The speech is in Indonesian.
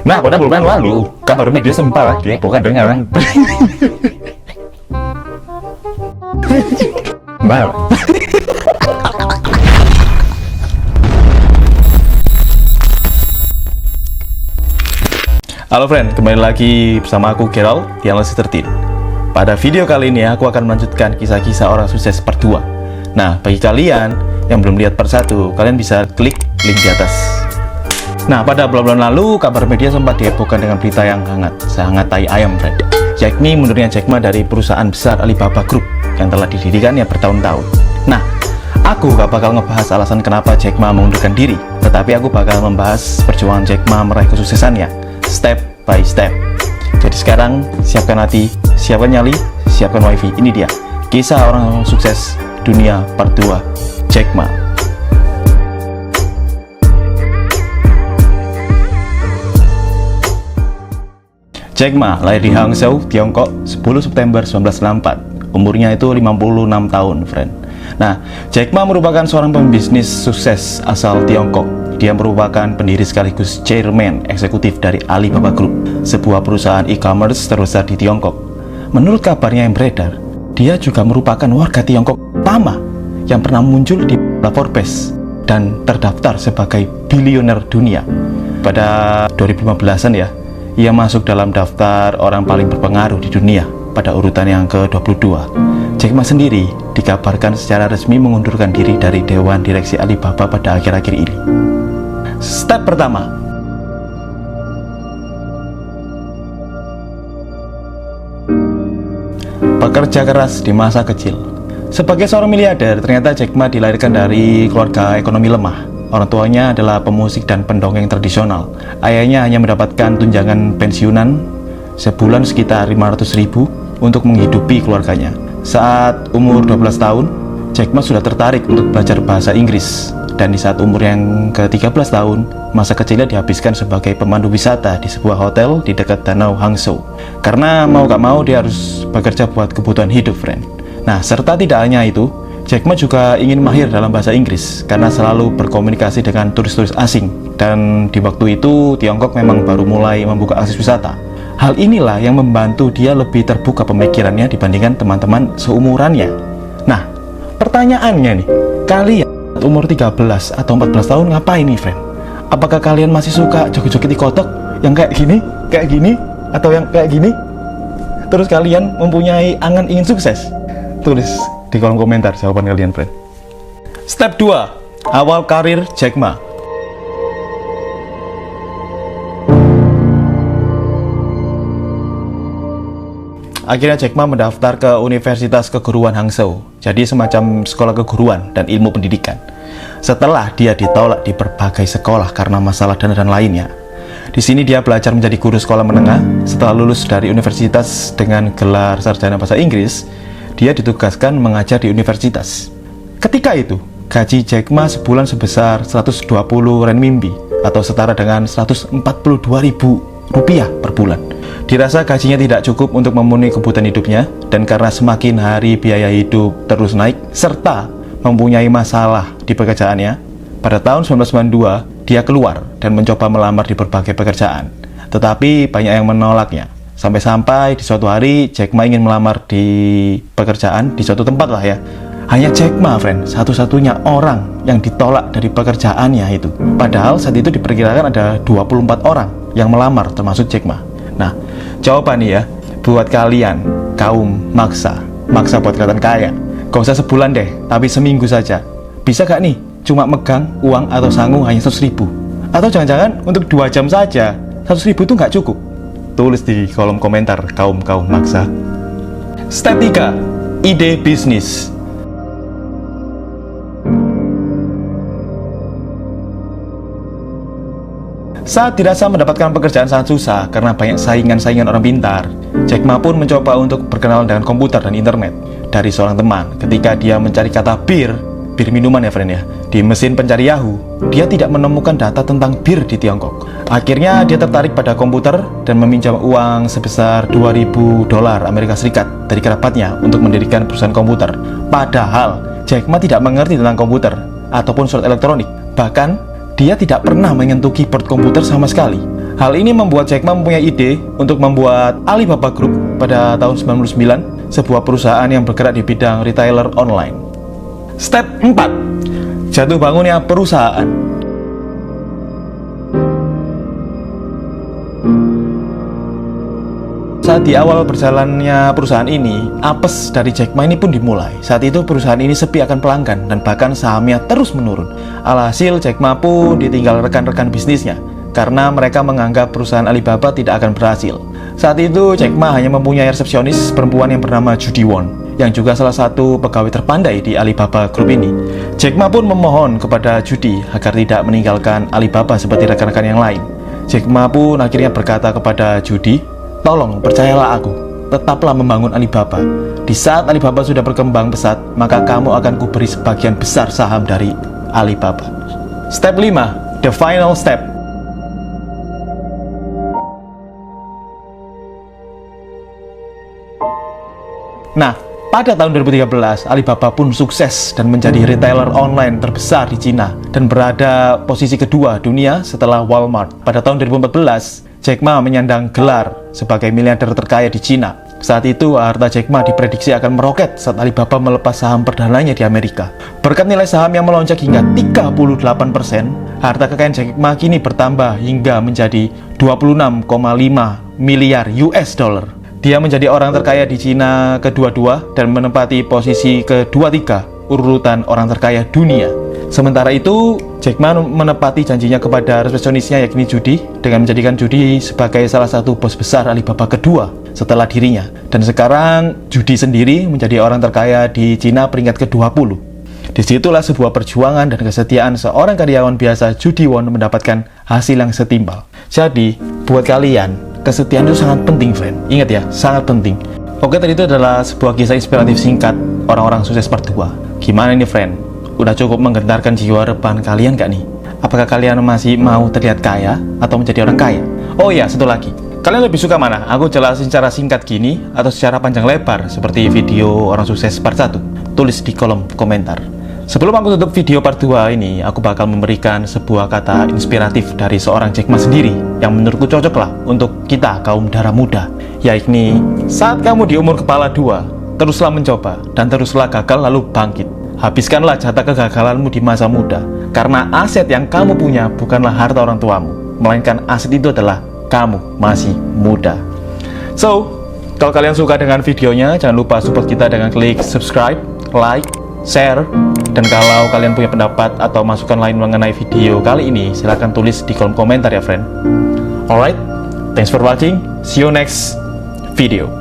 Nah, pada bulan lalu, kabar media sempat dihebohkan dengan Mbak. Halo friend, kembali lagi bersama aku Gerald di Analysis 13. Pada video kali ini aku akan melanjutkan kisah-kisah orang sukses part 2. Nah, bagi kalian yang belum lihat part 1, kalian bisa klik link di atas. Nah, pada bulan lalu kabar media sempat dihebohkan dengan berita yang sangat tai ayam friend, yakni mundurnya Jack Ma dari perusahaan besar Alibaba Group yang telah didirikannya bertahun-tahun. Nah, aku gak bakal ngebahas alasan kenapa Jack Ma mengundurkan diri, tetapi aku bakal membahas perjuangan Jack Ma meraih kesuksesannya step by step. Jadi sekarang siapkan hati, siapkan nyali, siapkan wifi. Ini dia kisah orang sukses dunia part 2, Jack Ma. Jack Ma lahir di Hangzhou, Tiongkok 10 September 1964. Umurnya itu 56 tahun, friend. Nah, Jack Ma merupakan seorang pembisnis sukses asal Tiongkok. Dia merupakan pendiri sekaligus chairman eksekutif dari Alibaba Group, sebuah perusahaan e-commerce terbesar di Tiongkok. Menurut kabarnya yang beredar, dia juga merupakan warga Tiongkok pertama yang pernah muncul di Forbes dan terdaftar sebagai bilioner dunia. Pada 2015-an ya, ia masuk dalam daftar orang paling berpengaruh di dunia pada urutan yang ke-22. Jack Ma sendiri dikabarkan secara resmi mengundurkan diri dari Dewan Direksi Alibaba pada akhir-akhir ini. Step pertama, bekerja keras di masa kecil. Sebagai seorang miliarder, ternyata Jack Ma dilahirkan dari keluarga ekonomi lemah. Orang tuanya adalah pemusik dan pendongeng tradisional. Ayahnya hanya mendapatkan tunjangan pensiunan sebulan sekitar 500.000 untuk menghidupi keluarganya. Saat umur 12 tahun, Jack Ma sudah tertarik untuk belajar bahasa Inggris. Dan di saat umur yang ke-13 tahun, masa kecilnya dihabiskan sebagai pemandu wisata di sebuah hotel di dekat danau Hangzhou. Karena mau gak mau dia harus bekerja buat kebutuhan hidup, friend. Nah, serta tidak hanya itu, Jack Ma juga ingin mahir dalam bahasa Inggris karena selalu berkomunikasi dengan turis-turis asing. Dan di waktu itu, Tiongkok memang baru mulai membuka akses wisata. Hal inilah yang membantu dia lebih terbuka pemikirannya dibandingkan teman-teman seumurannya. Nah, pertanyaannya nih, kalian umur 13 atau 14 tahun ngapain nih, friend? Apakah kalian masih suka joget-joget di kotak yang kayak gini, atau yang kayak gini? Terus kalian mempunyai angan ingin sukses? Tulis di kolom komentar jawaban kalian, friend. Step 2, awal karir Jack Ma. Akhirnya Jack Ma mendaftar ke Universitas Keguruan Hangzhou, jadi semacam sekolah keguruan dan ilmu pendidikan. Setelah dia ditolak di berbagai sekolah karena masalah dana dan lainnya, di sini dia belajar menjadi guru sekolah menengah. Setelah lulus dari universitas dengan gelar sarjana bahasa Inggris, dia ditugaskan mengajar di universitas. Ketika itu, gaji Jack Ma sebulan sebesar 120 renminbi atau setara dengan 142.000 rupiah per bulan. Dirasa gajinya tidak cukup untuk memenuhi kebutuhan hidupnya, dan karena semakin hari biaya hidup terus naik serta mempunyai masalah di pekerjaannya, pada tahun 1992 dia keluar dan mencoba melamar di berbagai pekerjaan, tetapi banyak yang menolaknya. Sampai-sampai di suatu hari Jack Ma ingin melamar di pekerjaan di suatu tempat lah ya. Hanya Jack Ma, friend, satu-satunya orang yang ditolak dari pekerjaannya itu. Padahal saat itu diperkirakan ada 24 orang yang melamar termasuk Jack Ma. Nah, jawaban nih ya, buat kalian kaum maksa buat kelihatan kaya, gak usah sebulan deh, tapi seminggu saja. Bisa gak nih, cuma megang uang atau sangu hanya 100.000? Atau jangan-jangan untuk 2 jam saja, 100.000 itu gak cukup? Tulis di kolom komentar kaum maksa. Step 3, ide bisnis. Saat dirasa mendapatkan pekerjaan sangat susah karena banyak saingan-saingan orang pintar, Jack Ma pun mencoba untuk berkenalan dengan komputer dan internet dari seorang teman. Ketika dia mencari kata bir minuman ya, friend ya, di mesin pencari Yahoo, dia tidak menemukan data tentang bir di Tiongkok. Akhirnya dia tertarik pada komputer dan meminjam uang sebesar 2.000 dolar Amerika Serikat dari kerabatnya untuk mendirikan perusahaan komputer. Padahal Jack Ma tidak mengerti tentang komputer ataupun surat elektronik. Bahkan dia tidak pernah menyentuh keyboard komputer sama sekali. Hal ini membuat Jack Ma mempunyai ide untuk membuat Alibaba Group pada tahun 99, sebuah perusahaan yang bergerak di bidang retailer online. Step 4. Jatuh bangunnya perusahaan. Saat di awal berjalannya perusahaan ini, apes dari Jack Ma ini pun dimulai. Saat itu perusahaan ini sepi akan pelanggan dan bahkan sahamnya terus menurun. Alhasil Jack Ma pun ditinggal rekan-rekan bisnisnya karena mereka menganggap perusahaan Alibaba tidak akan berhasil. Saat itu Jack Ma hanya mempunyai resepsionis perempuan yang bernama Judy Won, yang juga salah satu pegawai terpandai di Alibaba Group ini. Jack Ma pun memohon kepada Judy agar tidak meninggalkan Alibaba seperti rekan-rekan yang lain. Jack Ma pun akhirnya berkata kepada Judy, "Tolong percayalah aku, tetaplah membangun Alibaba. Di saat Alibaba sudah berkembang pesat, maka kamu akan kuberi sebagian besar saham dari Alibaba." Step 5. The final step. Nah, pada tahun 2013, Alibaba pun sukses dan menjadi retailer online terbesar di Cina dan berada posisi kedua dunia setelah Walmart. Pada tahun 2014, Jack Ma menyandang gelar sebagai miliarder terkaya di Cina. Saat itu, harta Jack Ma diprediksi akan meroket saat Alibaba melepas saham perdananya di Amerika. Berkat nilai saham yang melonjak hingga 38%, harta kekayaan Jack Ma kini bertambah hingga menjadi 26,5 miliar US dollar. Dia menjadi orang terkaya di Cina kedua-dua dan menempati posisi ke-23 urutan orang terkaya dunia. Sementara itu, Jack Ma menepati janjinya kepada resepsionisnya yakni Judy dengan menjadikan Judy sebagai salah satu bos besar Alibaba kedua setelah dirinya. Dan sekarang Judy sendiri menjadi orang terkaya di Cina peringkat ke-20. Disitulah sebuah perjuangan dan kesetiaan seorang karyawan biasa Judy Won mendapatkan hasil yang setimpal. Jadi, buat kalian, kesetiaan itu sangat penting, friend. Ingat ya, sangat penting. Oke, tadi itu adalah sebuah kisah inspiratif singkat orang-orang sukses part 2. Gimana nih, friend? Udah cukup menggentarkan jiwa rebahan kalian gak nih? Apakah kalian masih mau terlihat kaya atau menjadi orang kaya? Oh iya, satu lagi. Kalian lebih suka mana? Aku jelasin secara singkat gini atau secara panjang lebar seperti video orang sukses part 1? Tulis di kolom komentar. Sebelum aku tutup video part 2 ini, aku bakal memberikan sebuah kata inspiratif dari seorang Jack Ma sendiri yang menurutku cocok lah untuk kita kaum darah muda, yakni saat kamu di umur kepala 2, teruslah mencoba dan teruslah gagal lalu bangkit. Habiskanlah jatah kegagalanmu di masa muda, karena aset yang kamu punya bukanlah harta orang tuamu, melainkan aset itu adalah kamu masih muda. So, kalau kalian suka dengan videonya, jangan lupa support kita dengan klik subscribe, like, share, dan kalau kalian punya pendapat atau masukan lain mengenai video kali ini, silahkan tulis di kolom komentar ya, friend. Alright, thanks for watching. See you next video.